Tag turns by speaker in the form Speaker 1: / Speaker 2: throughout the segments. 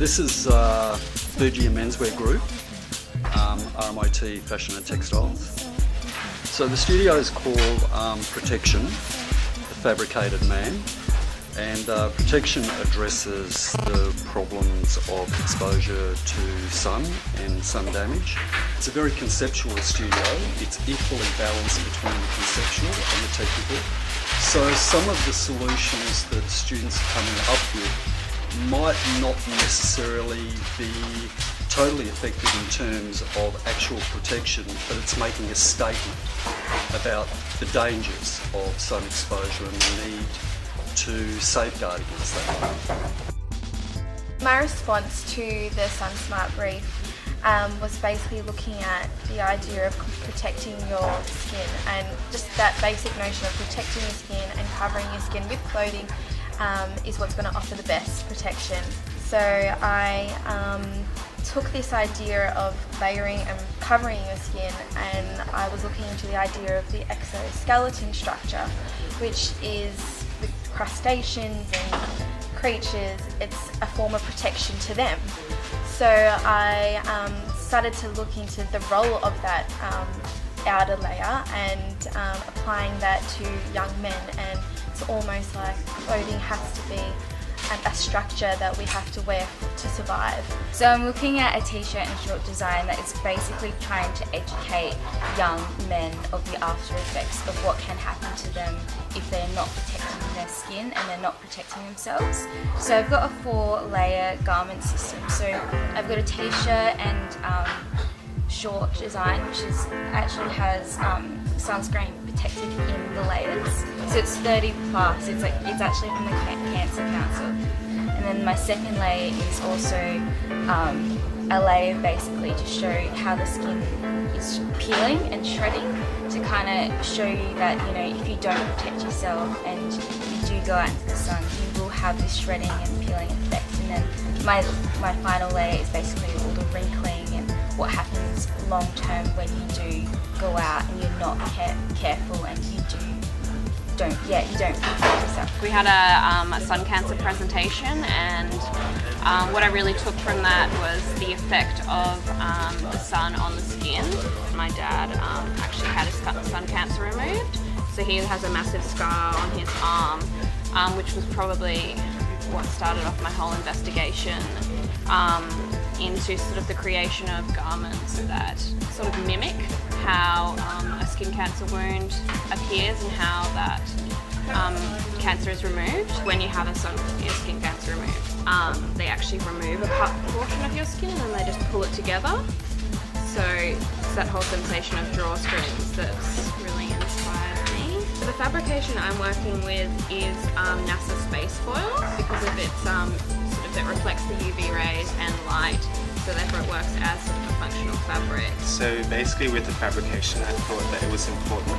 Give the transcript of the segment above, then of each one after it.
Speaker 1: this is third year menswear group, RMIT Fashion and Textiles. So the studio is called Protection, the Fabricated Man, and Protection addresses the problems of exposure to sun and sun damage. It's a very conceptual studio. It's equally balanced between the conceptual and the technical. So some of the solutions that students are coming up with might not necessarily be totally effective in terms of actual protection, but it's making a statement about the dangers of sun exposure and the need to safeguard against that.
Speaker 2: My response to the SunSmart brief was basically looking at the idea of protecting your skin, and just that basic notion of protecting your skin and covering your skin with clothing is what's going to offer the best protection. So I took this idea of layering and covering your skin, and I was looking into the idea of the exoskeleton structure, which is with crustaceans and creatures, it's a form of protection to them. So I started to look into the role of that outer layer and applying that to young men, and it's almost like clothing has to be a structure that we have to wear to survive.
Speaker 3: So I'm looking at a t-shirt and short design that is basically trying to educate young men of the after effects of what can happen to them if they're not protecting their skin and they're not protecting themselves. So I've got a 4-layer garment system. So I've got a t-shirt and short design, which actually has sunscreen protected in the layers. So it's 30 plus. It's actually from the Cancer Council. And then my second layer is also a layer basically to show how the skin is peeling and shredding, to kind of show you that, you know, if you don't protect yourself and you do go out into the sun, you will have this shredding and peeling effect. And then my final layer is basically all the wrinkling and what happens long term when you do go out and you're not careful and you don't protect yourself.
Speaker 4: We had a sun cancer presentation, and what I really took from that was the effect of the sun on the skin. My dad actually had his sun cancer removed, so he has a massive scar on his arm, which was probably what started off my whole investigation into sort of the creation of garments that sort of mimic how a skin cancer wound appears and how that cancer is removed. When you have your skin cancer removed, they actually remove a portion of your skin and then they just pull it together. So it's that whole sensation of drawstrings that's really inspired me. So the fabrication I'm working with is NASA space foil, because of its it reflects the UV rays and light, so therefore it works as sort of a functional fabric.
Speaker 5: So basically with the fabrication, I thought that it was important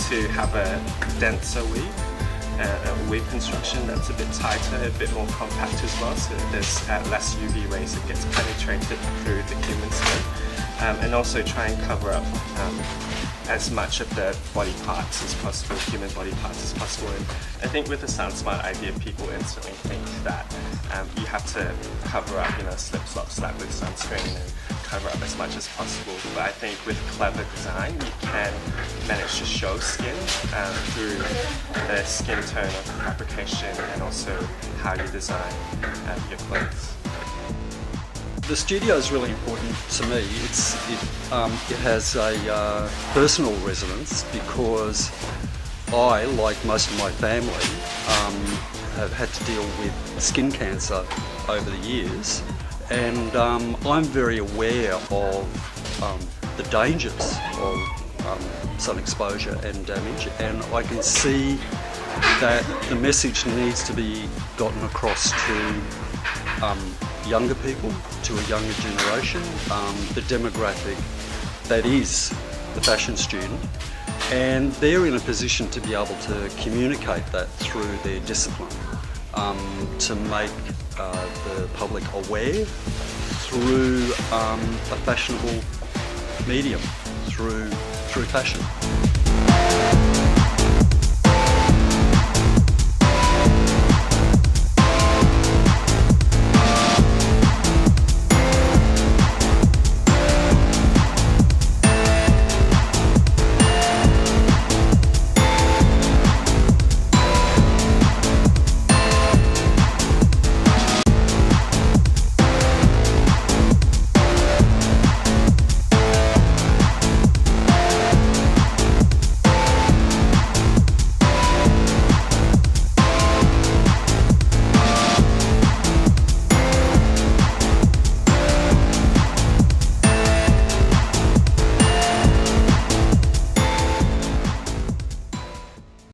Speaker 5: to have a denser weave, a weave construction that's a bit tighter, a bit more compact as well, so that there's less UV rays that gets penetrated through the human skin, and also try and cover up as much of the body parts as possible, human body parts as possible. And I think with the SunSmart idea, people instantly think that you have to cover up, slip, slap with sunscreen and cover up as much as possible. But I think with clever design, you can manage to show skin through the skin tone of the fabrication and also how you design your clothes.
Speaker 1: The studio is really important to me. It has a personal resonance because I, like most of my family, have had to deal with skin cancer over the years, and I'm very aware of the dangers of sun exposure and damage, and I can see that the message needs to be gotten across to younger people, to a younger generation, the demographic that is the fashion student, and they're in a position to be able to communicate that through their discipline, to make the public aware through a fashionable medium, through fashion.